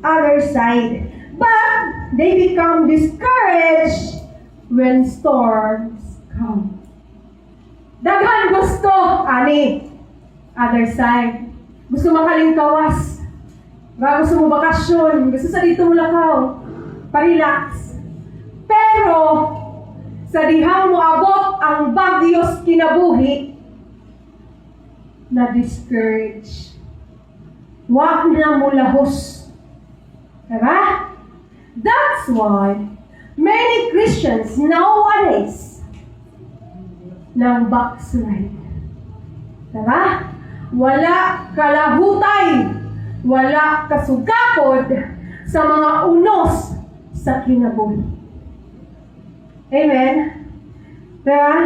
other side. But they become discouraged when storms come. Daghan gusto, ani, other side. Gusto makalingkawas. Gusto mo bakasyon. Gusto sa dito mo lakaw. Pa-relax. Pero, sa dihang mo abot ang bagyos kinabuhi, na-discourage. Wag na mo lahos. Diba? That's why many Christians nowadays nang backslide. Diba? Wala kalahutay, wala kasugakod sa mga unos sa kinabuhi. Amen? Diba?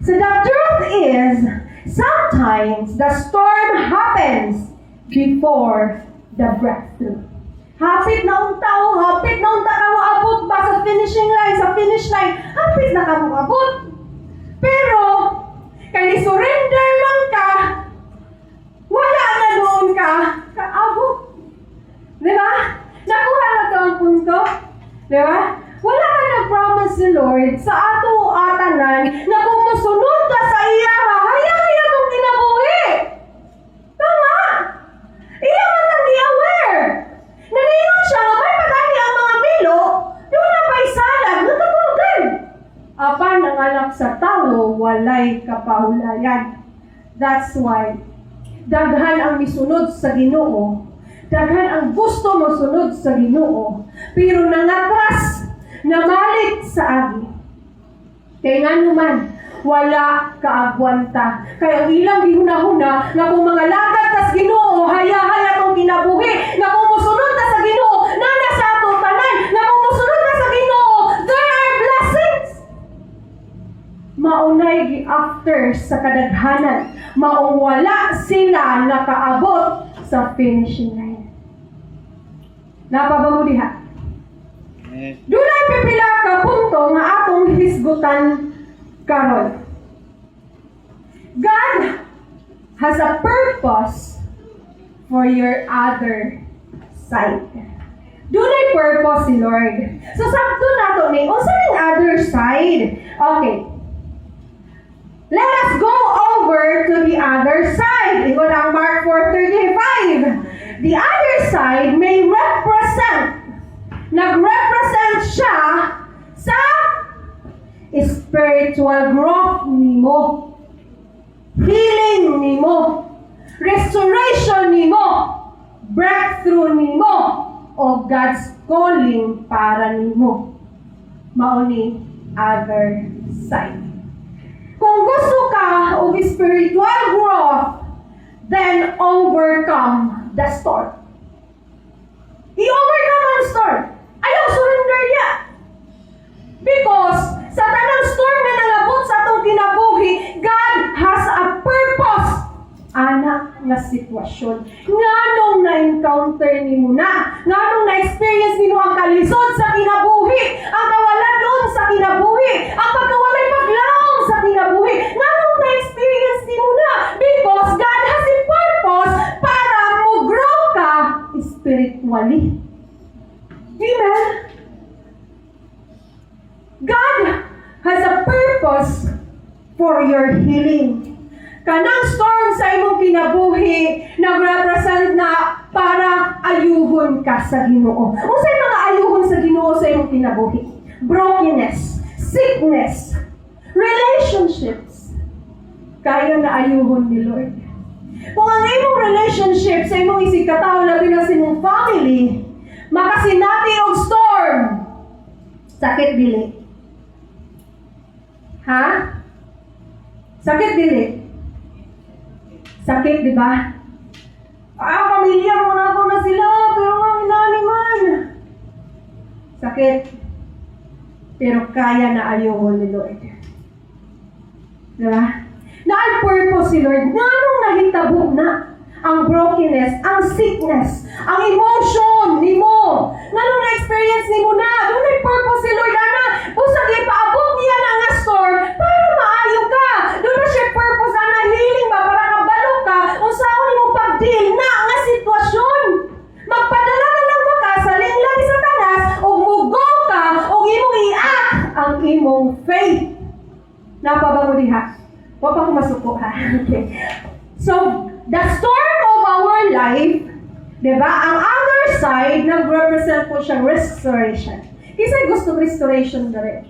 So the truth is, sometimes the storm happens before the breakthrough. Hapit na unta ka moabot ba sa finishing line, sa finish line, hapit na ka moabot. Pero, kay surrender man ka, wala na doon ka, kaabot. Diba? Nakuha na ito ang punto? Diba? Wala ka nag-promise ni Lord sa ato atanan na kung musunod ka sa iya, haya-haya mong kinabuhi. Tama? Iya man lang di-aware. Naniyon siya nga may patani ang mga milo, di wala pa isalag, natutulugan. Apan ang anak sa tao, walay kapaulayan. That's why, daghan ang misunod sa Ginoo, daghan ang gusto mo sunod sa Ginoo, pero nangatras, namalit sa agi. Kaya nga naman, wala kaagwanta. Kaya ang ilang gihuna-huna na kung mga lakad tas Ginoo, haya-haya tong kinabuhi, na kung musunod ka sa Ginoo, nana sa ato tanan, na kung musunod ka sa Ginoo, there are blessings. Maunay gi-after sa kadaghanan, maong wala sila nakaabot sa finishing line. Napaba mo diha? Dunay pipila ka punto nga atong hisgutan karon. God has a purpose for your other side. Dunay purpose si Lord. So sakto nato ni unsa ning other side? Okay. Let us go over to the other side. Ingon ang Mark 4:35. The other side may nag-represent siya sa spiritual growth nimo, healing nimo, restoration nimo, breakthrough nimo, o God's calling para nimo. Mao ni other side. Kung gusto ka og spiritual growth, then overcome the storm. I-overcome ang storm. Ayaw surrender ya. Because sa tanang storm na nangabot sa atong kinabuhi, God has a purpose. Anak nga sitwasyon. Nganong na-encounter ni mo na? Nganong na-experience ni mo ang kalisod sa kinabuhi? Ang kawalan doon sa kinabuhi? Ang pagkawalay paglaom sa kinabuhi? Nganong na-experience ni mo na? Because God has a purpose para mo-grow ka spiritually. Amen? God has a purpose for your healing. Kanang storm sa imong kinabuhi, nag-represent na para ayuhon ka sa Ginoo. Unsay mga ayuhon sa Ginoo sa imong kinabuhi? Brokenness, sickness, relationships. Kaya na ayuhon ni Lord. Kung ang imong relationship sa imong isig katawo labi na sa imong family, makasinati og storm, sakit dili. Ha? Sakit dili. Sakit, di ba? Pamilya mo na ako na sila, pero ang inaniman. Sakit. Pero kaya na ayuhon ni Lord. Di ba? Na-purpose si Lord. Nanong nahitabo na ang brokenness, ang sickness, ang emotion ni mo. Nanong na-experience ni mo na. Doon ay purpose si Lord. Ana, usag ipaabot niya na nga storm para maayo ka. Doon na siya purpose. Ana, healing ba? Para kabalo ka. Kung saan mo pag-deal na nga sitwasyon. Magpadala na ko diha. Huwag pa ko masuko ha. Okay. So, the storm of our life, diba? Ang other side, nag-represent po siyang restoration. Kasi gusto restoration na rin.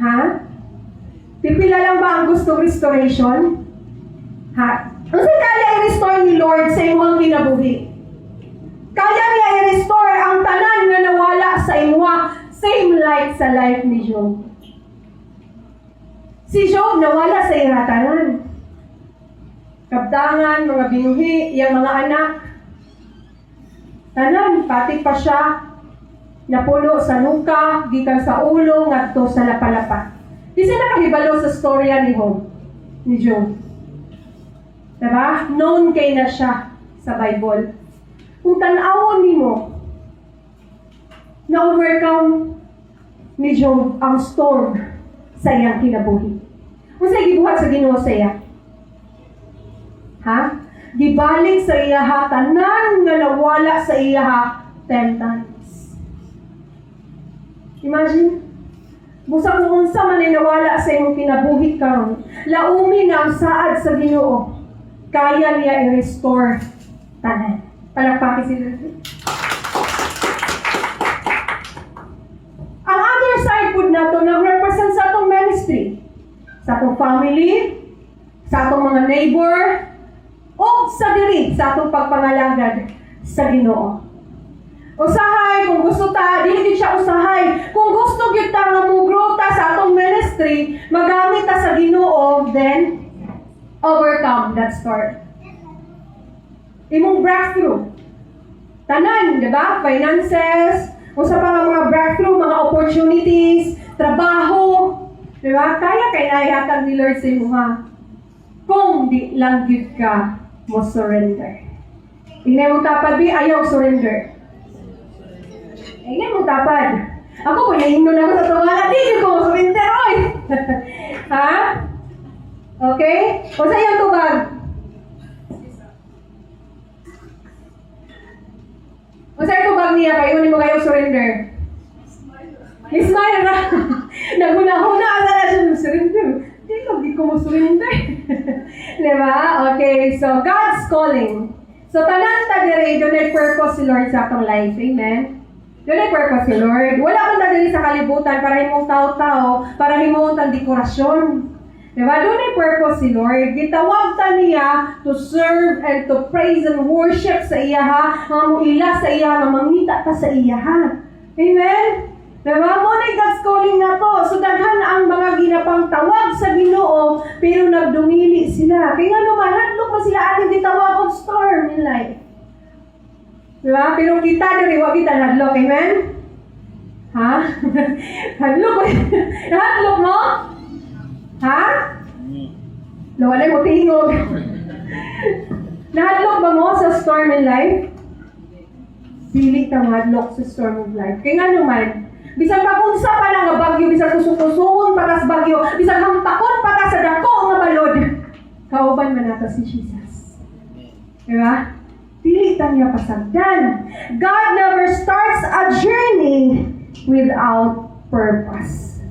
Ha? Pipila lang ba ang gusto restoration? Ha? Kasi kaya i-restore ni Lord sa imong kinabuhi. Kaya niya i-restore ang tanan na nawala sa imwa, same like sa life ni Job. Si Job nawala sa iya tanan. Kaptangan, mga binuhi, iyang mga anak. Tanan, pati pa siya napuno sa nuka, gikan sa ulo, ngadto sa lapalapa. Di siya nakahibalo sa storya ni Job. Diba? Known kay na siya sa Bible. Kung tanawon nimo, na-overcome ni Job ang storm sa iyang kinabuhi. Kung sa'yo gibuhat sa Ginoo sa iya? Ha? Gibalik sa iya ha, tanan nga nawala sa iya ha, 10 times. Imagine, busa kung unsa man ay nawala sa iyong kinabuhi karon, laumi na ang saad sa Ginoo, kaya niya i-restore tanan. Palakpakin sila. Ang other side po na ito, nag-represent sa atong ministry, sa atong family, sa atong mga neighbor, o sa diri, sa atong pagpangalagad sa Ginoo. Usahay, kung gusto ta, dili siya usahay. Kung gusto gyud ta nga mo-grow ta sa atong ministry, magamit ta sa Ginoo, then overcome that storm. Imong breakthrough. Tanan, di ba? Finances, usa pa nga mga breakthrough, mga opportunities, trabaho, di ba? Kaya naihatag ni Lord sa imo ha. Kung di lang gyud ka mo surrender. Ingay mong tapad, ayaw surrender. Ingay mong tapad. Ako po, nahinom na ako sa tunga, di ko mo surrender, oy! Ha? Okay? O sa iyong tubag? O sa iyong tubag niya, kayo mo kayo surrender? Ismail na. Naguna-huna asa na siya surrender. Di ko mo surrender. Diba? Okay, so God's calling. So tanan ta dire, doon ay purpose si Lord sa atong life. Amen? Doon ay purpose si Lord. Wala man ta dire sa kalibutan para himong tao-tao, para himong tang dekorasyon. Diba? Doon ay purpose si Lord. Gitawag ta niya to serve and to praise and worship sa iya ha. Mga muila sa iya, nga mangita ta sa iya ha. Amen? Diba? Mo na God's calling na to. So daghan ang mga ginapang tawag sa Ginoo, pero nagdumili sila. Kaya nga naman, hadlok pa sila ating ditawag of storm in life. Diba? Pero kita diri, wag kita hadlok. Amen? Ha? Hadlok ba? Hadlok mo? Ha? Nawalay mo tingog. Nahadlok ba mo sa storm in life? Dili ka mahadlok sa storm of life. Kaya nga naman, bisag pagunsa pa lang nga bagyo, bisag kusok-kusukon pa tas bagyo, bisag hamtakon pa ta sa dako nga balod. Kauban man nato si Jesus. Diba? Dili ta niya pasagdan. God never starts a journey without purpose.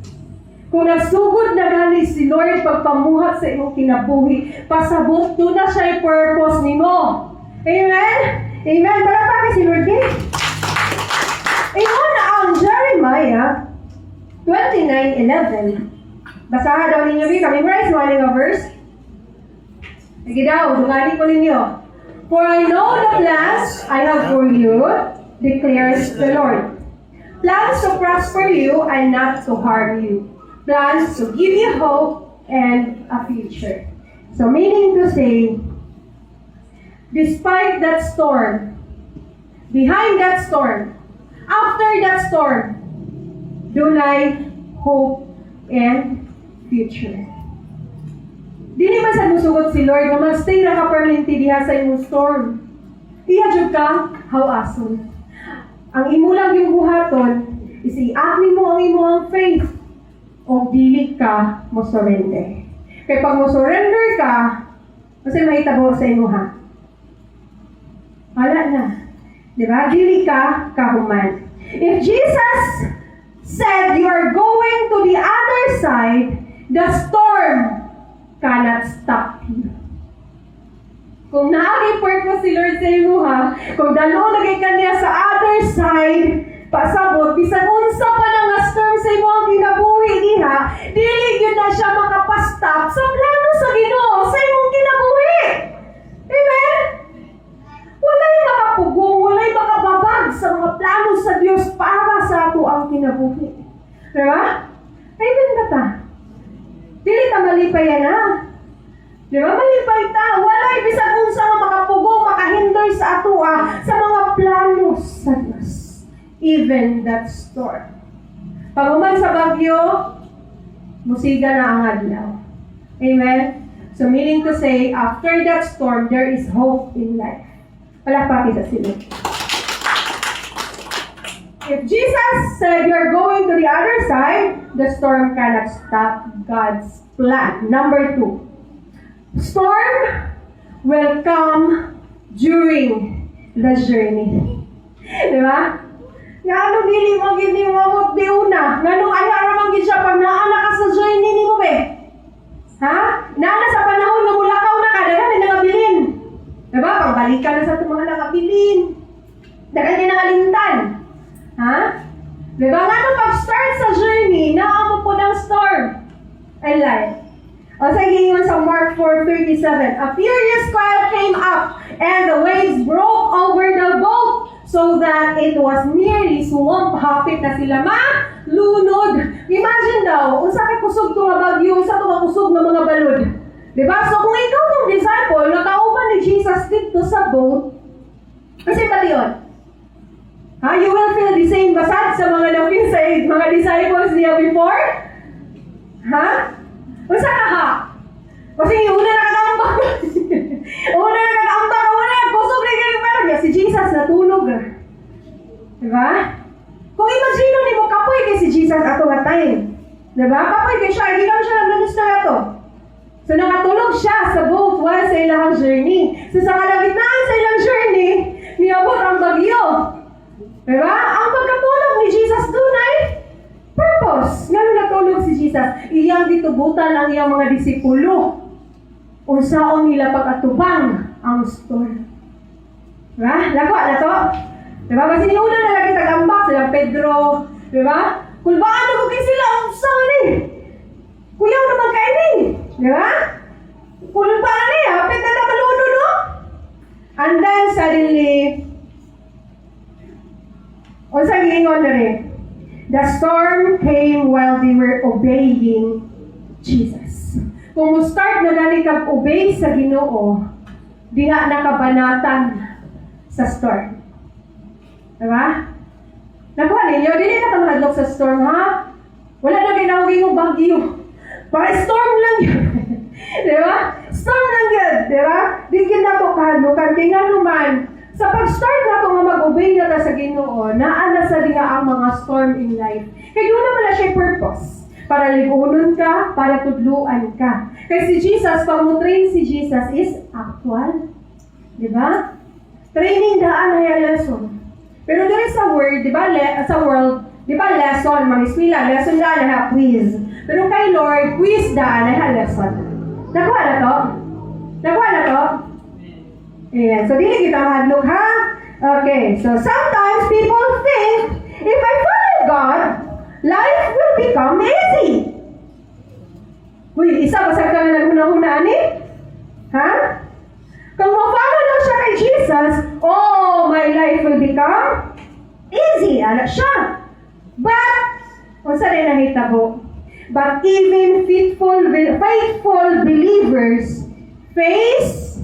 Kung nagsugod na gani si Lord pagpamuhat sa imong kinabuhi, pasabot doon na siya yung purpose nimo. Amen? Amen? Palapaki si Lord eh. Ingon na ang Jeremiah 29:11. Basahan daw ninyo dito. Memorize mo aning verse. Sige daw, dungani ko ninyo. For I know the plans I have for you, declares the Lord. Plans to prosper you and not to harm you. Plans to give you hope and a future. So meaning to say, despite that storm, behind that storm, after that storm, dunay hope and future. Dili man sa musugot si Lord nga magstay ra ka permanente diha sa imong storm. Iya jud ka hawason. Ang imo lang yung buhaton is i-acting mo ang imong faith o dili ka mo surrender. Kaya pag mo surrender ka, kasi mahitabo sa imo ha. Wala na. Diba? Dili ka kahuman. If Jesus said you are going to the other side, the storm cannot stop you. Kung naagay purpose si Lord sa imo ha, kung dalo lagay ka niya sa other side, pasabot, bisan unsa pa na nga storm sa imo ang kinabuhi diha, dili gyud na siya makapastop sa plano sa Ginoo sa imong kinabuhi. Amen? Walay makapugong, walay makababag sa mga plano sa Dios para sa ato ang kinabuhi. Diba? Amen ka ta? Dili ta malipay na. Diba? Malipay ta. Walay bisan unsa nga makapugong, makahinder sa ato sa mga plano sa Dios. Even that storm. Pag uman sa bagyo, musiga na ang adlaw. Amen? So meaning to say, after that storm, there is hope in life. Palakpakin sa sila. If Jesus said you're going to the other side, the storm cannot stop God's plan. Number 2, storm will come during the journey. Diba? Nga ano dili mo gini mo di una. Nga nung ayaw naman gid siya pag naana ka sa journey ni mo be. Ha? Naana sa panahon nga mulakaw na ka, dagan na nangabilin. Diba? Pagbalikan na sa itong mga nangabilin. Dagan na nangalintan. Ha? Diba? Nga nung pag-start sa journey, naamo po ng storm. I lie. O sa hingon sa Mark 4:37, a furious cloud came up, and the waves broke over the boat, so that it was nearly swamp. Hapit na sila malunod. Imagine daw, unsa ka kusog to nga bagyo, unsa to nga kusog nga mga balod. Diba? So kung ikaw tong disciple, nakauban ni Jesus dito sa boat, kasi pati yun. Ha? You will feel the same basad sa mga napin sa mga disciples niya before? Ha? Unsa ka ha? Kasi una nakakaambak. Una nakakaambak. Una kusog na ganyan parang niya. Si Jesus natulog. Diba? Kung imagine ni mo, kapoy kay si Jesus ato nga time. Diba? Kapoy kay siya. Hindi lang siya nag-minister ato. So nakatulog siya sa boat while sa ilang journey. So sa kalagitnaan sa ilang journey, niabot ang bagyo. Diba? Ang pagkatulog ni Jesus doon ay purpose. Nga natulog si Jesus, iyang ditubutan ang iyang mga disipulo. Unsaon nila pag-atubang ang storm. Diba? Lako na to. Diba? Kasi una na lagi tag-ambak sila Pedro. Diba? Kulbaan na kung sila ang saan ni. Kuyaw naman kain ni. Diba? Kulbaan na niya. Hapit na maluno, no? And then suddenly, unsa giingon na rin? The storm came while they were obeying Jesus. Kung mo-start na gani kag-obey sa Ginoo, di na nakabanatan sa storm. Diba? Nakuha ninyo, di na katamahadlok sa storm, ha? Wala na ginawagin yung bagyo. Para storm lang yun. Diba? Storm lang yun. Diba? Di ginako kahadlokan. Di nga naman, sa pag-start na ito nga mag-obey na sa Ginoo, naana sa diha ang mga storm in life. Kaya doon naman na siya purpose. Para ligunon ka, para tudluan ka. Kaya si Jesus, pag mo train si Jesus is actual. Diba? Training daan ay lesson. Pero there sa word, diba, sa world, diba lesson, mag-eskwila, lesson daan ay quiz. Pero kay Lord, quiz daan ay lesson. Nakuha na to? Nakuha na to? Ayan. So, dili kita mahadlok, ha? Okay. So, sometimes people think, if I follow God, life will become easy. Uy, isa ba sa ka na naghuna-huna ni? Ha? Kung ma-follow daw siya kay Jesus, oh, my life will become easy. Ano siya? But, kung saan rin nahitabo? But even faithful believers face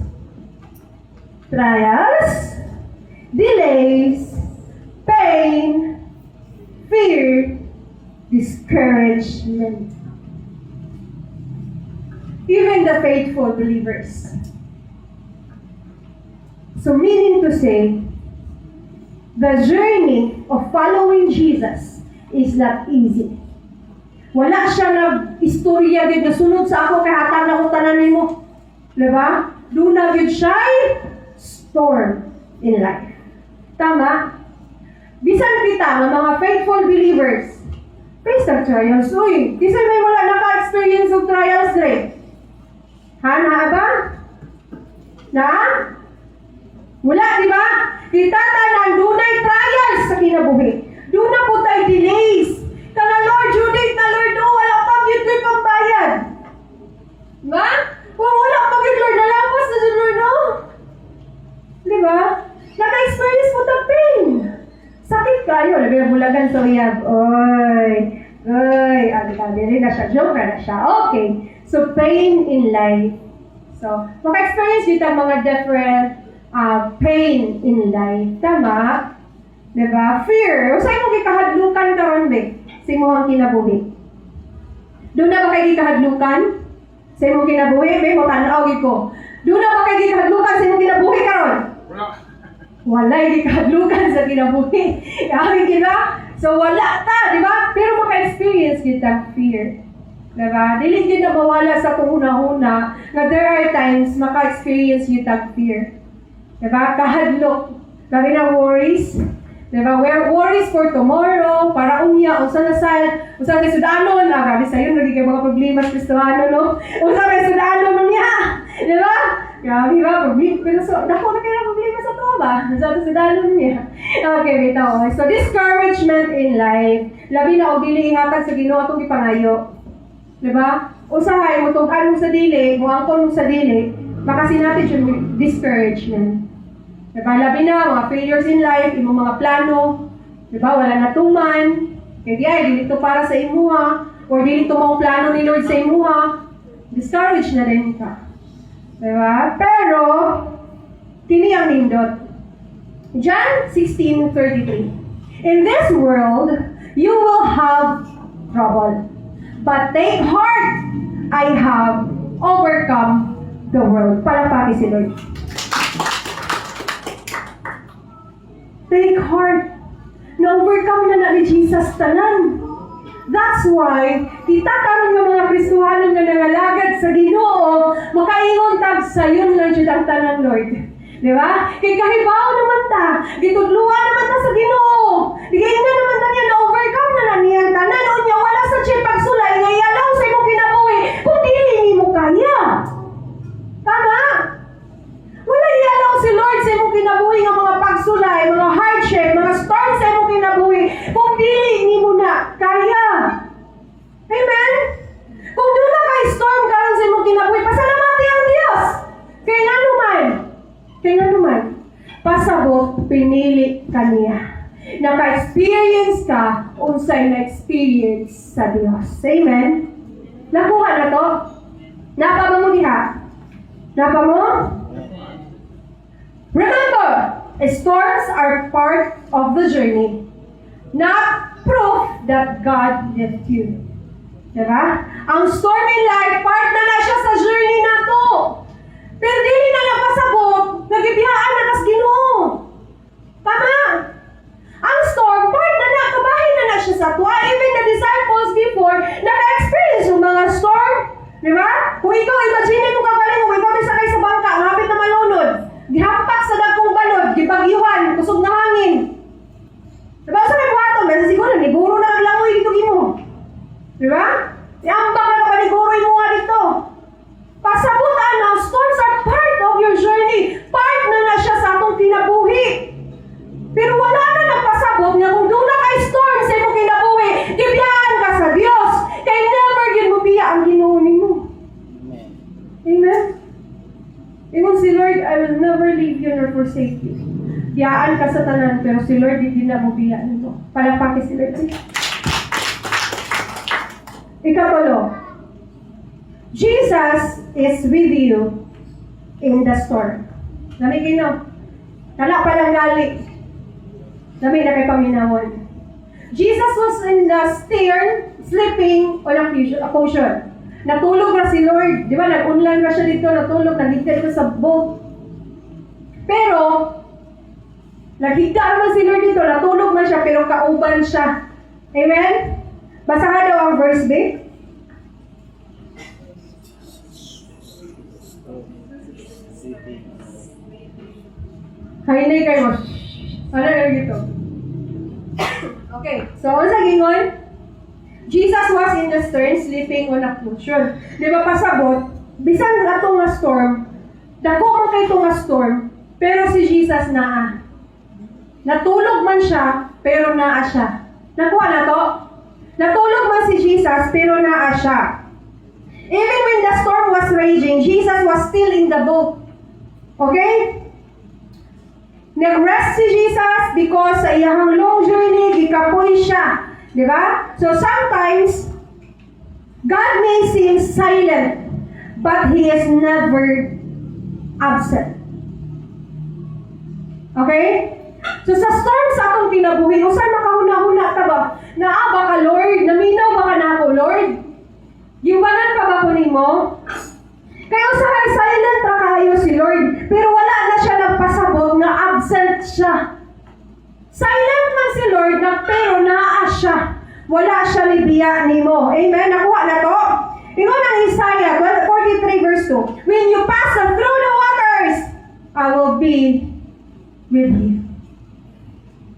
trials, delays, pain, fear, discouragement. Even the faithful believers. So meaning to say, the journey of following Jesus is not easy. Wala siya nag-istorya din na sunod sa ako kay hatag na ko tanan nimo. Diba? Doon na yun siya storm in life. Tama? Bisan kita, mga faithful believers, face the trials. Uy, kasi may wala naka-experience naka-experience of trials, Dre? Ha, naa ba? Na? Wala, di ba? Kita tanan, dunay trials sa kinabuhi. Doon na po tayo delays. Kana Lord, due date na Lord, oh, wala pang yun ko'y pambayad. Diba? Kung wala pang yun Lord, nalampas na dyan Lord, oh. Di ba? Naka-experience mo the pain. Sakit kayo, labi ang bulagan sa uyab. Oy, abi rin na siya, joke na siya. Okay, so pain in life. So, maka-experience dito ang mga different pain in life. Tama? Diba? Fear. O sa'yo mo kikahadlukan karon be? Sa imo ang kinabuhi. Doon na ba kayo kikahadlukan? Sa imo kinabuhi, be? Mo tanaw ko. Doon na ba kayo kikahadlukan sa imo kinabuhi karon? Wala yung kikahadlukan sa kinabuhi. Kaya kita? So wala ta, di ba? Pero maka-experience kita fear. Diba? Dili din na mawala sa tuhuna-huna na there are times maka-experience kita fear. Diba? Kahadlok. Kami na worries. Diba? We're worries for tomorrow, para unya, usa na kay sudanon, grabe sa'yo, nagiging mga problema sa Kristohano, no? Usa kay sudanon niya. Diba? Grabe ba? Pero so, dako na kayo problema sa to ba? Sa sudanon niya. Okay, bitaw. So, discouragement in life. Labi na o dili ihatag sa Ginoo atong ipangayo. Diba? Usahay mo tungkan mo sa dili, mo angkon mo sa dili, makasinati yung discouragement. Diba? Labi na, mga failures in life, imong mga plano, diba? Wala na tuman, kaya dili to para sa imuha, or dili to mga plano ni Lord sa imuha, discourage na rin ka. Diba? Pero, kini ang nindot. John 16:33. In this world, you will have trouble. But take heart, I have overcome the world. Palapati si Lord. Take heart. Na-overcome na ni Jesus tanan. That's why, kita karon nga mga Kristohano nga nangalagad sa Ginoo, makaingon tag sayon lang jud ang tanan, Lord. Di ba? Kay kahibaw naman ta, gitudluan naman ta sa Ginoo. Digay na naman ta niya na-overcome na niya tanan unya wala sa chip pagsulay nga yalaw sa imong kinabuhi kung dili nimo kaya. Tama? Wala yalaw si Lord sa imong kinabuhi nga mga pagsulay, mga hardship, mga storm sa imong kinabuhi kung dili nimo na kaya. Amen? Kung doon na kay storm karon sa imong kinabuhi, pasalamati ang Dios. Kaya nga naman, pasabot, pinili ka niya. Naka-experience ka, unsay na-experience sa Diyos. Amen? Nakuha na to? Napa mo diha? Napa mo? Remember, storms are part of the journey, not proof that God left you. Diba? Ang storm in life, part na siya sa journey na to. Pero dili na lang pasabot, nagibiyaan na kas Ginoo. Tama? Ang storm, part na kabahin na siya sa tuwa. Even the disciples before, naka-experience yung mga storm. Diba? Kung ikaw, imagine mo kagaling, kung ikaw sakay sa bangka, ngapit na malunod, gihampak sa dagkong balod, gibagyuhan, kusog na hangin. Diba? Sa may buhato, may siguro, niguro na ang langoy dito mo. Diba? Iambak na paniguro mo nga dito. Pasabot na, storms are part of your journey. Part na siya sa atong kinabuhi. Pero wala na nagpasabot nga kung doon na kay storm sa imong kinabuhi, gibiyahan ka sa Dios. Kay never yun mo biya ang Ginoo nimo. Amen. Amen? Ingon si Lord, I will never leave you nor forsake you. Biyaan ka sa tanan, pero si Lord hindi na mo biya nito. Palapaki si Lord. Ikatulo. Jesus is with you in the storm. Nami kino. Kala pa lang gali. Nami na kay paminawon. Jesus was in the stern, sleeping on a cushion. Natulog na si Lord. Di ba, nag-unlan na siya dito, natulog, nagigtay ko sa boat. Pero, nagigta naman si Lord dito, natulog na siya, pero kauban siya. Amen? Basa nga daw ang verse B. Hainay kayo. Ano yung dito? Okay, so ano sa gingon? Jesus was in the stern, sleeping on a cushion. Di ba pasabot, bisan ato nga storm, dako man kay ito nga storm, pero si Jesus naa. Natulog man siya, pero naa siya. Nakuha na to? Natulog man si Jesus, pero naa siya. Even when the storm was raging, Jesus was still in the boat. Okay? Nag-rest si Jesus because sa iyang long journey, gikapoy siya. Di ba? So sometimes, God may seem silent, but He is never absent. Okay? So sa storm sa atong kinabuhi, kung saan makahuna-huna ka ba? Naaba ka, Lord? Naminaw ba ka na ako, Lord? Giwanan pa ba ko nimo? Kaya usahay silent ra kayo si Lord, pero wala na siya nagpasabog na absent siya. Silent man si Lord na pero naa siya. Wala siya libiya nimo. Amen? Nakuha na to? Ingon ang Isaiah 43 verse 2. When you pass through the waters, I will be with you.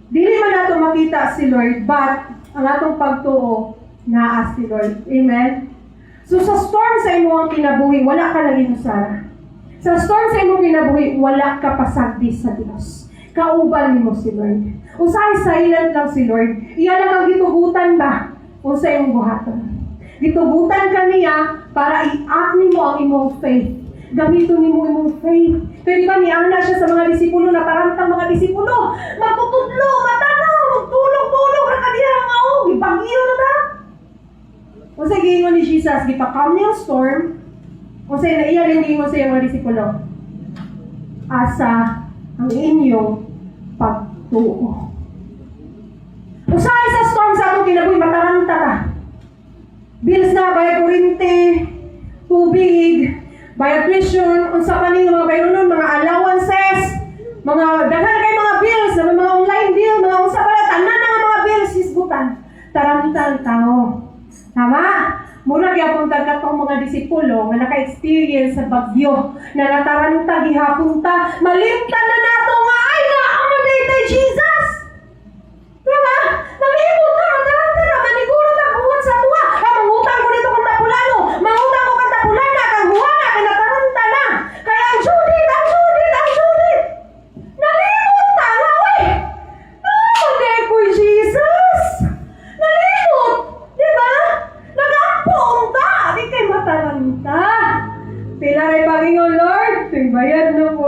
Dili man nato makita si Lord, but ang atong pagtuo naa si Lord. Amen? So sa storm sa imong kinabuhi, wala ka lagi Sara. Sa storm sa imong kinabuhi, wala ka pasagdi sa Dios. Kauban nimo si Lord. Usahay silent lang si Lord. Iya lang ang gitugutan ba? Unsa imong buhaton. Gitugutan ka niya para i-act nimo ang imong faith. Gamiton nimo imong faith. Pero ba niana siya sa mga disipulo na tarantang mga disipulo, magtutudlo, matanaw, tulog-tulog ra ka diha nga o, ibagyo na ta. Unsa giingon ni Jesus, gipakam niya ang storm. Unsa na iya rin giingon sa mga disipulo. Asa ang inyong pagtuo. Usahay sa storm sa atong kinabuhi, mataranta ka. Bills na, bayad kuryente, tubig, bayad tuition, unsa pa ning mga bayronon, mga allowances, mga daghan kay mga bills, mga online bill, mga unsa pa tanan nga mga bills isgutan. Tarantan tao. Tama? Mura gyapon katong mga disipulo nga naka-experience sa bagyo, na nataranta gihapon ta, malimtan na nato nga ay naa day Jesus. Diba? Nalihimot na, mataranta na, maniguro na buhat sa tuwa. Mangutang ko dito kang tapulano, mangutang ko kang tapulana, kang buwana, kang nataranta na. Kaya ang Judith. Nalimot ta nga, oy. Day ko Jesus. Nalimot. Diba? Nag-ampong ta. Di kay mataranta. Pila rin pagingon, Lord. Bayad na po.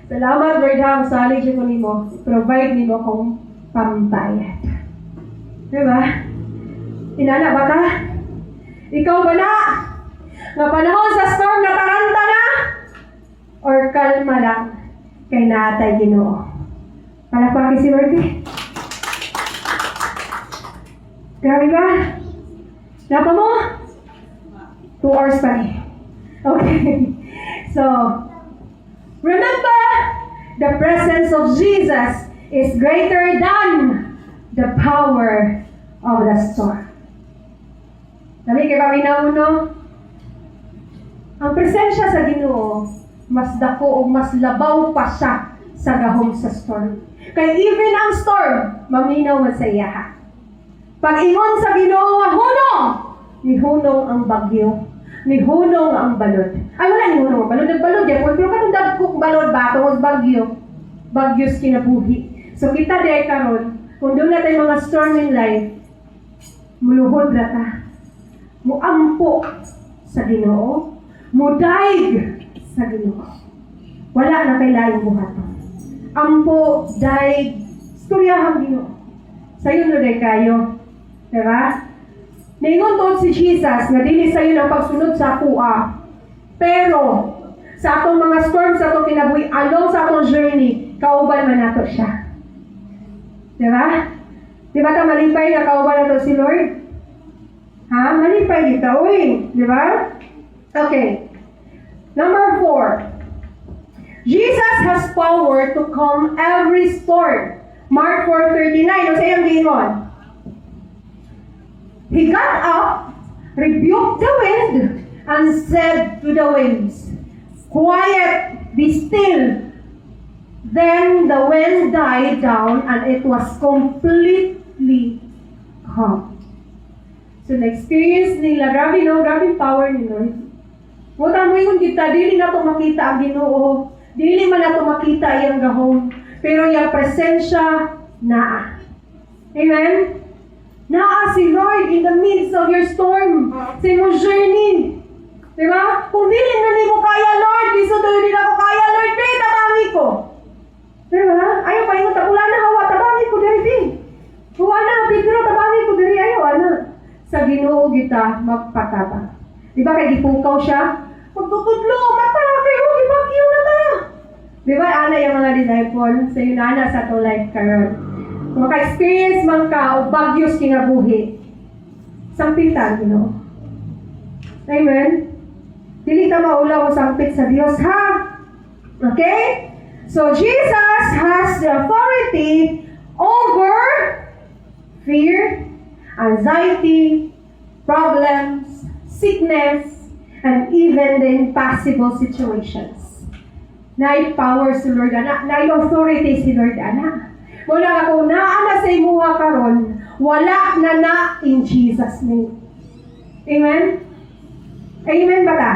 Salamat, Lord, ha. Salig siya ko nimo. Provide nimo kong pantayad. Diba? Inana ba ka? Ikaw ba na? Nga panahon sa storm na taranta na? Or kalma lang kay naatay Ginoo? Palakpakin si Lord eh. Grabe ba? Napa mo? 2 hours pa eh. Okay. So, remember, the presence of Jesus is greater than the power of the storm. Sabi kay paminaw no? Ang presensya sa Ginoo mas dako o mas labaw pa siya sa gahom sa storm. Kay even ang storm, maminaw man sa iya. Pag-ingon sa Ginoo nga hunong, ni hunong ang bagyo, ni hunong ang balod. Ay wala ni hunong ang balod, nagbalod yan. Pero katong dagkong balod ba tungod bagyo, bagyos kinabuhi. So kita di karon, kung doon natin mga storm in life, muluhod na ta. Muampo sa Ginoo, mudaig sa Ginoo. Wala na kay laing buhaton. Ampo, daig, istoryahang Ginoo. Sayo no day kayo. Diba? Naingon doon si Jesus na dili sayo ng pagsunod sa kuha. Pero, sa atong mga storms, sa atong kinabuhi, along sa atong journey, kauban man nato siya. Diba? Diba ta malipay na kauban nato si Lord? Ha? Malipay dito, uy. Diba? Okay. Number 4. Jesus has power to calm every storm. Mark 4:39. O sa iyong gingon. He got up, rebuked the wind, and said to the winds, "Quiet, be still." Then the wind died down and it was completely calm. So, na-experience nila, grabe no, grabe power ni Lord. Mutang mo yun kita, dili na ito makita ang Ginoo. Dili man na ito makita iyang gahong. Pero yung presensya, naa. Amen? Naa si Lord in the midst of your storm. Sa iyong journey. Diba? Kung dili na ni mo kaya, Lord, biso doon din ako kaya, Lord, kaya tabangi ko. Diba? Ayaw pa yung wala na hawa, tabangi ko diri din. Huwa na, Pedro, tabangi ko diri, ayaw, ana. Sa Ginoo kita magpataba. Diba kay gipukaw siya? Magtutudlo, mata, kayo, ibagyo na ta. Diba, ana yung mga disciple, sa yun ana sa to life karon. Kung maka-experience man ka, o bagyos kinabuhi, sampitan, Ginoo. Amen? Dili ka maulaw o sampit sa Diyos, ha? Okay? So, Jesus has the authority over fear, anxiety, problems, sickness, and even the impossible situations. Na-power si Lord, na-authority si Lord, ana. Mula ako, naana sa imuha karon, wala na in Jesus' name. Amen? Amen ba ta?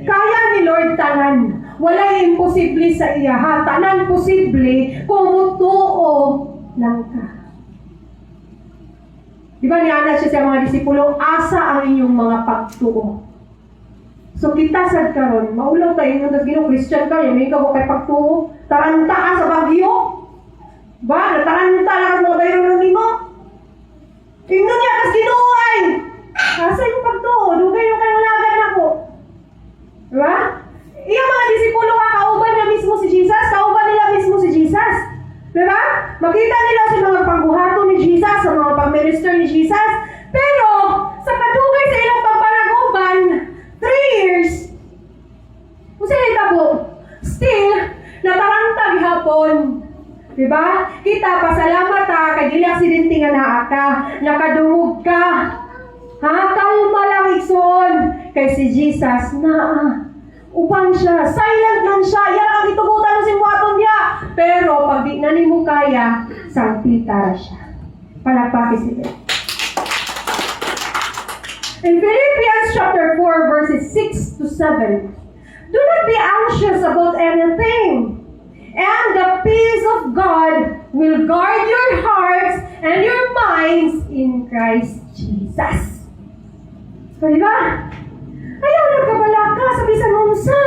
Kaya ni Lord tanan. Wala imposible sa iya, ha? Tanan posible kung mutuo lang ka. Di ba niana siya sa mga disipulo, asa ang inyong mga pagtuo. So kita sad karon, maulaw tayo yung Ginoo Christian ka, yung ikaw kay pagtuo, taranta ka sa bagyo. Ba, nataranta lang sa mga bayro nimo. Tingnan niya kas Ginoo ay. Asa yung pagtuo, dugay yung kanalagan nako. Diba? Iyang mga disipulo ka, kauban niya mismo si Jesus, kauban nila mismo si Jesus. Diba? Makita nila sa mga pangbuhato ni Jesus, sa mga pang-minister ni Jesus. Pero, sa kadugay sa ilang pagpanaguban, 3 years, kung sila itabo, still, nataranta gihapon. Diba? Kita, pasalamat ha, kay dili aksidente nga naa ka, nakadungog ka. Ha? Kalma lang ikson. Kay si Jesus, upan siya, silent man siya, yan ang itubutan ng simwaton niya. Pero pag di na mo kaya, sangpita siya. Palagpaki sila. In Philippians chapter 4, verses 6 to 7, do not be anxious about anything, and the peace of God will guard your hearts and your minds in Christ Jesus. So, diba? Ayaw nagkabalaka sa bisan unsa.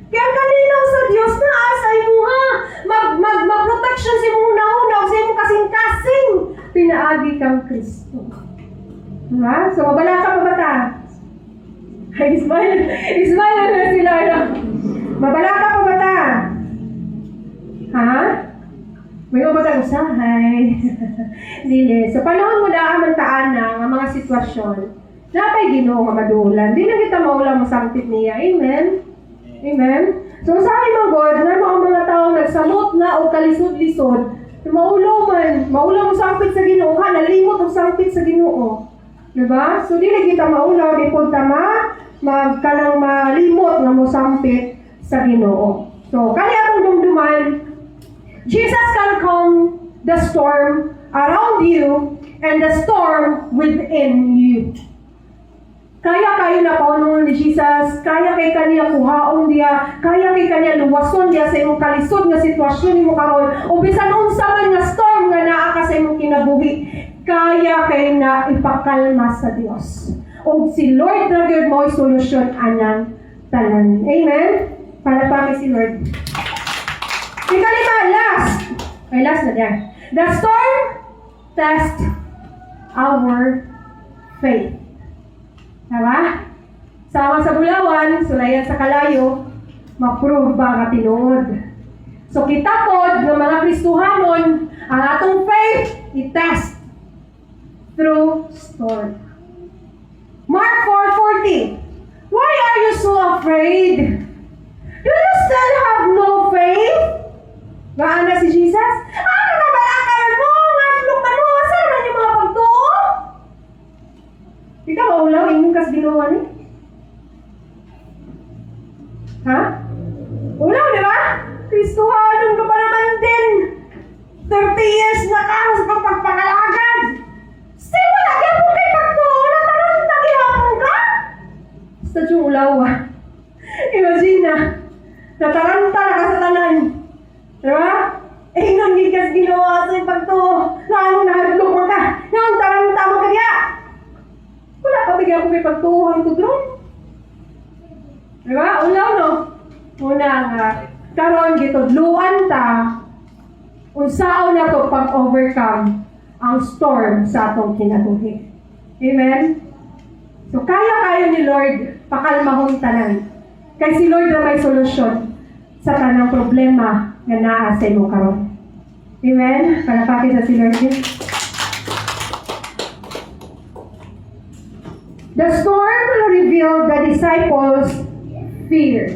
Kaya ang kalinaw sa Diyos na asa imuha. Mag-protection si mong una-una o sa imong kasing-kasing. Pinaagi kang Kristo. Diba? So, mabalaka pa ba ta? Ay, smile na sila. Mabalaka pa ba ta? Ha? May mabatang usahay. Dili. So, panahon mo na amantaan na ang mga sitwasyon. Natay Ginoo nga madulan. Di na kita maulang masangtit niya. Amen? Amen? So, sa akin mga God, na mga tao nagsamot na o kalisod-lisod, maulaw man, maulaw mo sangpit sa Ginoo, ha? Nalimot ang sangpit sa Ginoo. Diba? So, di na kita maulaw, di punta magkanang malimot na mo sangpit sa Ginoo. So, kaya akong dumduman, Jesus can calm the storm around you and the storm within you. Kaya kayo na paunuhan ni Jesus, kaya kay kaniya kuhaon diya, kaya kay kaniya luwason diya sa imong kalisod nga sitwasyon nimo karon, o bisan unsa man nga storm nga naa ka sa imong kinabuhi, kaya kay na ipakalma sa Dios. O si Lord na gyud mo'y solusyon anang tanan. Amen? Palapaki si Lord. Ikalima, last. Ay, last na diyan. The storm test our faith. Diba? Sama sa bulawan, sulayan sa kalayo, ma-prove ba nga tinuod. So kita pod ng mga Kristuhanon, ang atong faith i-test through storm. Mark 4:40. Why are you so afraid? Do you still have no faith? Gaan na si Jesus? Ano na ba ang karan mo? Nga mo? Saan na yung mga pagtuo? Ikaw, maulaw, inyong kas ginawa ni? Ha? Ulaw, di ba? Kristuhanon ka pa naman din. 30 years na ka sa pagpapakalagan. Still, wala kaya po kay pagtuo. ulaw. Imagine na, nataranta na ka sa tanan. Diba? Ingon gikas ginawa sa pagtuo. Naano nahadlok mo ka. Naon taranta mo ka diya. Wala pa bigyan ko kay pagtuuhan ko dron. Diba? Ulaw no? Una nga, karon gitudluan ta unsaon na to pag-overcome ang storm sa atong kinabuhi. Amen? So, kaya ni Lord pakalmahon tanan. Kay si Lord na may solusyon sa tanang problema nga naa sa imo karon. Amen? Palapakit sa si Lord. The storm revealed the disciples' fear.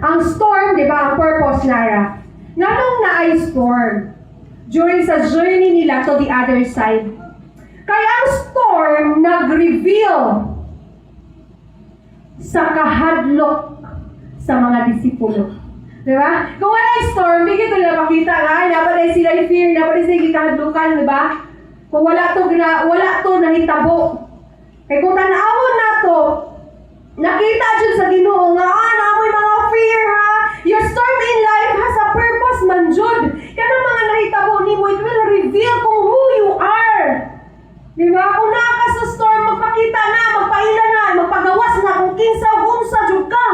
Ang storm, di ba, ang purpose nara. Nganong na ay storm during sa journey nila to the other side. Kaya ang storm nag-reveal sa kahadlok sa mga disipulo. Diba? Kung wala yung storm, bigyan ko nila makita nga, napaday sila yung fear, napaday sila yung kahadlokan, diba? Kung wala to nahitabo. Kaya kung tanawon na to, nakita dyan sa Ginoo nga, namoy mga fear ha. Your storm in life has a purpose man jud. Kana mga nahitabo nimo, it will reveal kung who you are. Di ba? Kung naa ka sa storm, magpakita na, magpaila na, magpagawas na kung kinsa o unsa jud ka.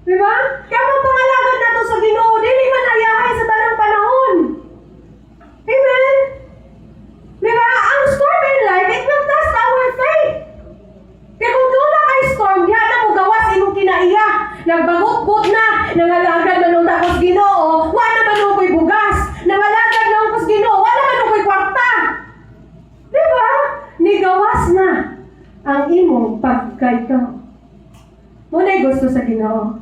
Di ba? Kaya kung pangalagad na to sa Ginoo, dili man ayahay sa tanang panahon. Amen? Di ba? Ang storm in life, it will test our faith. Kaya kung doon na kay storm, diyan na mo gawas imong kinaiya. Nagbagot-bot na, nangalagad man ang tapos Ginoo, wala man ang ko'y bugas. Nangalagad na ang Ginoo, wala man ang ko'y kwarta. Diba? Nigawas na ang imong pagkaitaw. Muna'y gusto sa Ginoo.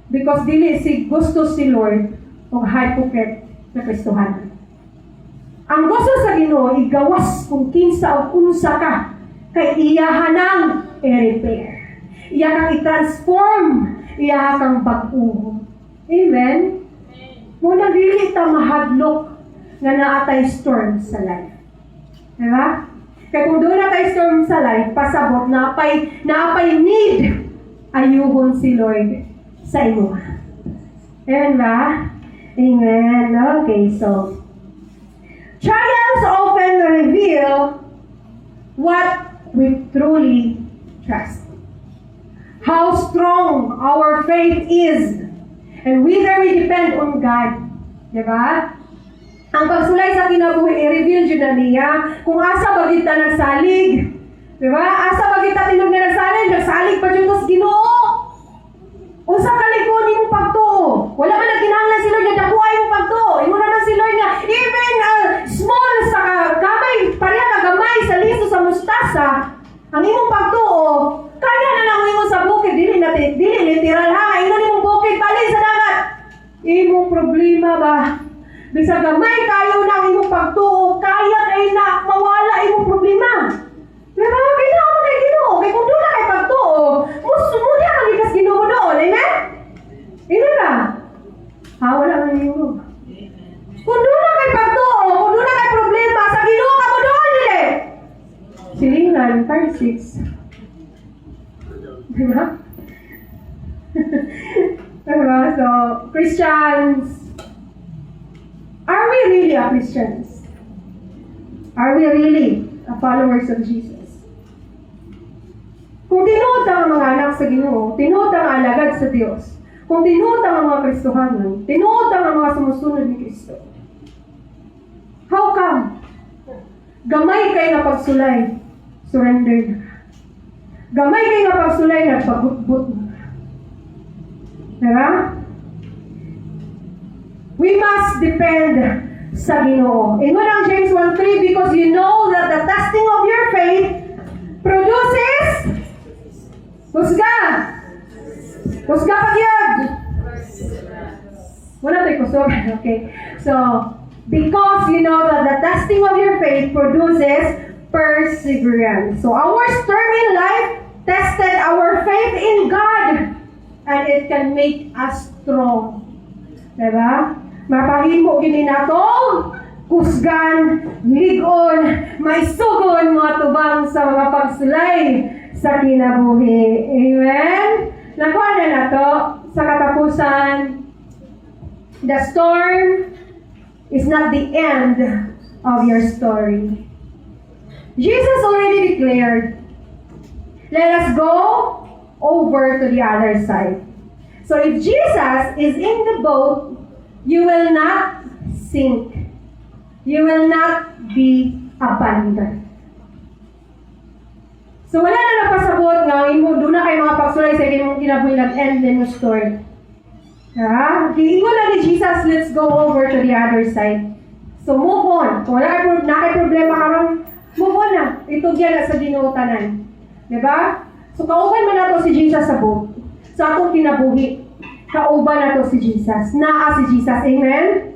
Because dili si gusto si Lord o hypocrite na Kristohan. Ang gusto sa Ginoo, igawas kung kinsa o unsa ka kay iyahan ng i-repair. Iya kang i-transform. Iya kang bag-uho. Amen? Muna dili ta mahadlok nga naatay storm sa life. Diba? Kaya kung doon naatay storm sa life, pasabot na apay need ayuhon si Lord sa imo. Amen ba? Amen. Okay, so trials often reveal what we truly trust. How strong our faith is and whether we depend on God. Diba? Ang pagsulay sa kinabuhi, i-reveal dyan na niya kung asa bagit ta nagsalig. Diba? Asa bagit ta tinog na nagsalig pa dyan sa Ginoo. Usa kalikon imong pagtuo. Wala man nagkinahanglan si Lord nga dakuha imong pagtuo. Imo naman si Lord nga even small sa kamay, pareha ka gamay sa liso sa mustasa, ang imong pagtuo, kaya na lang imong sa bukid, dili literal ha, ingon imong bukid balik sa dagat. Imong problema ba? Bisag gamay kayo na ang imong pagtuo, kaya kay na mawala imong problema. Diba? Kailangan mo na Ginoo. Kaya kung doon na kay pagtuo, musumudya kang ikas Ginoo doon. Amen? Ino na. Ha? Wala na Ginoo. Kung doon na kay pagtuo, kung doon na kay problema, sa Ginoo ka mo doon, dili. Silingan, 5-6. Diba? Diba? So, Christians, are we really a Christians? Are we really a followers of Jesus? Kung tinuod ang mga anak sa Ginoo, tinuod ang alagad sa Diyos, kung tinuod ang mga Kristohanon, tinuod ang mga sumusunod ni Kristo, how come? Gamay kay na pagsulay, surrendered na. Gamay kay na pagsulay, nagpagutbut na. Diba? We must depend sa Ginoo. Ingon ang James 1:3, because you know that the testing of your faith produces husga. Husga pagyod. Wala tayo kusog. Okay. So, because you know that the testing of your faith produces perseverance. So, our storm in life tested our faith in God. And it can make us strong. Diba? Mapahimo gini nato, kusgan, ligon, may sugon mga tubang sa mga pagsulay sa kinabuhi. Amen? Nakuha na to sa katapusan. The storm is not the end of your story. Jesus already declared, let us go over to the other side. So if Jesus is in the boat, you will not sink. You will not be abandoned. So wala na napasabot nga, doon na kayo mga pagsulay sa imong kinabuhi nag-end din yung story. Iingon na ni Jesus, let's go over to the other side. So move on. Kung wala kayo problema karon, move on na. Ito na sa Ginoo tanan. Diba? So kauban man nato si Jesus sa boat. Sa atong kinabuhi, kauban nato si Jesus. Naa si Jesus. Amen?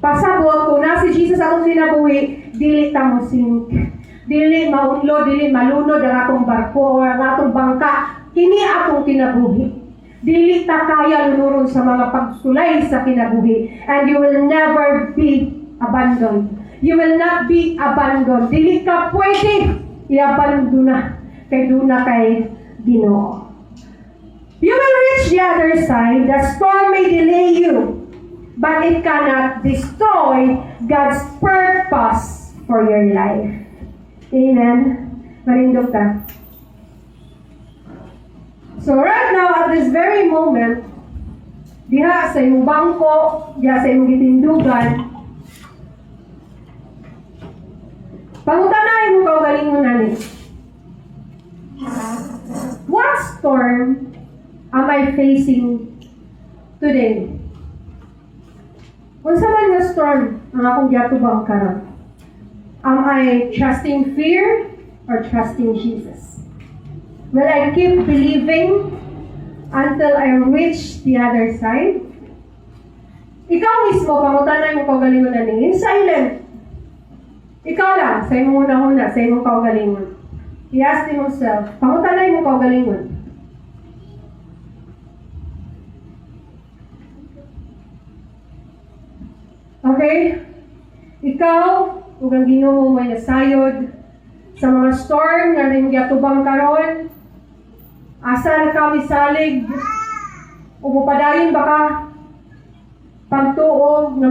Pasabot, kung na si Jesus atong kinabuhi, dili ta mo sink. Dili maunlo, dili malunod ang atong barko o ang atong bangka. Kini atong kinabuhi. Dili ta kaya lunuron sa mga pagsulay sa kinabuhi. And you will never be abandoned. You will not be abandoned. Dili ka pwede i-abandona kay duna kay Ginoo. You will reach the other side. The storm may delay you, but it cannot destroy God's purpose for your life. Amen. Marindog ka. So right now, at this very moment, diha sa imong bangko, diha sa imong gitindugan, pangutanahin mo kaugalingon na ni. What storm am I facing today? Unsa man nga storm ang akong giatubang karon? Am I trusting fear or trusting Jesus? Will I keep believing until I reach the other side? Ikaw mismo, pangutanan mo kaugalingon na ni. In silent. Ikaw lang, sa imong una-una, sa imong kaugalingon. I-ask yourself, pangutanan mo kaugalingon. Okay? Ikaw, ug ang Ginoo may nasayod sa mga storm nga ning giatubang karon. Asa na ka misalig? O mupadayon ba ka? Pagtuo na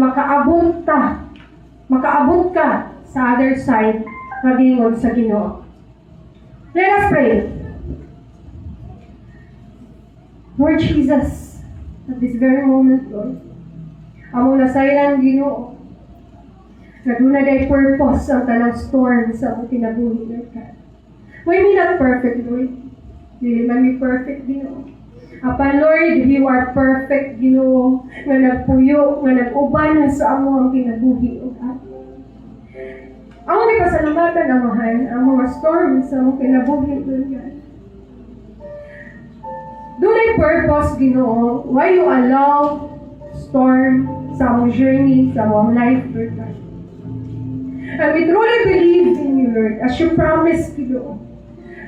makaabot ka sa other side nga gingon sa Ginoo. Let us pray. Lord Jesus, at this very moment, Lord, among nasayran Ginoo, na doon na day purpose ang tanang storm sa akong kinabuhi, Lord God. May me not perfect, Lord. Dili man me perfect, Ginoo. Apan, Lord, you are perfect, Ginoo, nga nagpuyo, nga nag-uban sa among kinabuhi, O God. Ako may pasalamatan, Amahan, ang mga storm sa among kinabuhi, Lord God. Doon ay purpose, Ginoo, why you allow storm sa among journey, sa among life, Lord God. And we truly believe in you, Lord, as you promised, Ginoo,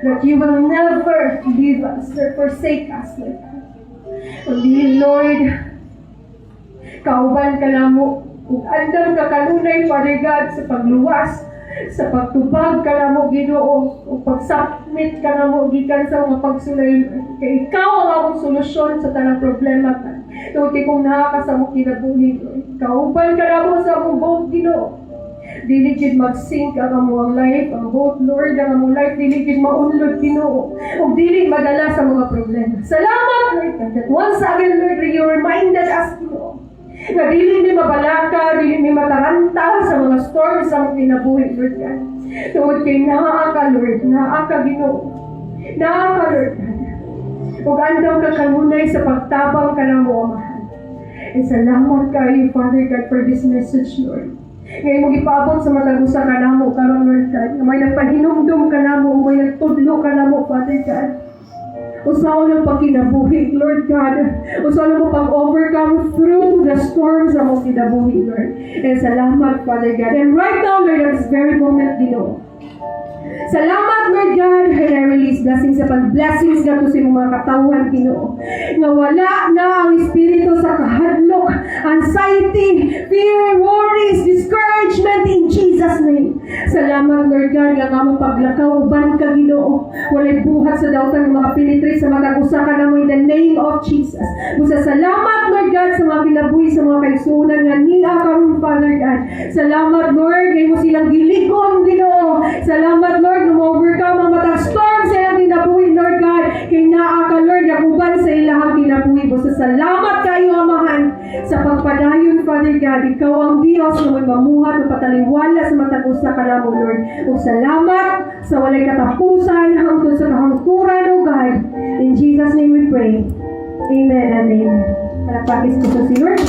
that you will never leave us or forsake us, Lord God. Kundi, Lord, kauban ka na mo, ug andam ka kanunay, Father God, sa pagluwas, sa pagtubag ka na mo, Ginoo, ug pagsubmit ka na mo, gikan sa mga pagsulay, kay ikaw ang akong solusyon sa tanang problema ka. Tuti kong nakaka sa mong kinabuhi, Lord. Kauban ka na mo sa mong boat, Ginoo. Dili gid mag-sink ang among life, ang boat, Lord, ang among life, dili gid maunlod, Ginoo, ug dili madala sa mga problema. Salamat, Lord, that once again, Lord, you reminded us, Ginoo, na dili mi mabalaka, dili mi mataranta sa mga storms sa among kinabuhi, Lord God. Tungod kay naa ka, Lord, naa ka, Ginoo, naa ka, Lord God. Ug andaw ka kanunay sa pagtabang ka na mo, Amahan. And salamat kayo, Father God, for this message, Lord. Ngayon mo gipaabot sa matagusa ka na mo, karon, Lord God, na may nagpahinumdum ka na mo, may nagtudlo ka na mo, Father God. Usaw ng pagkinabuhi, Lord God. Usaw ng pag-overcome through the storms na mong kinabuhi, Lord. And salamat, Father God. And right now, Lord, at this very moment, Ginoo, salamat, Lord God, and I release blessings upon blessings na to sa mga katawhan, Ginoo. Nga wala na ang espiritu sa kahadlok, anxiety, fear, worries, discouragement in Jesus' name. Salamat, Lord Lord God, nga among paglakaw, uban ka Ginoo. Walay buhat sa dautan ng mga penetrate sa matag usa ka namo in the name of Jesus. Usa salamat Lord God sa mga kinabuhi sa mga kaigsuonan nga niya karon Father God. Salamat Lord, kay mo silang gilikon Ginoo. Salamat Lord, nga ma-overcome ang matag storm sa ilang kinabuhi Lord God. Kay naa ka Lord, nga uban sa ilahang kinabuhi. Usa salamat kayo Amahan sa pagpadayon Father God. Ikaw ang Dios nga may mamuhat o pataliwala sa matag usa ka namo Lord. O salamat sa walay katapusan hangtod sa kahangturan o God. In Jesus' name we pray. Amen and amen. Palakpakis ko sa Lord.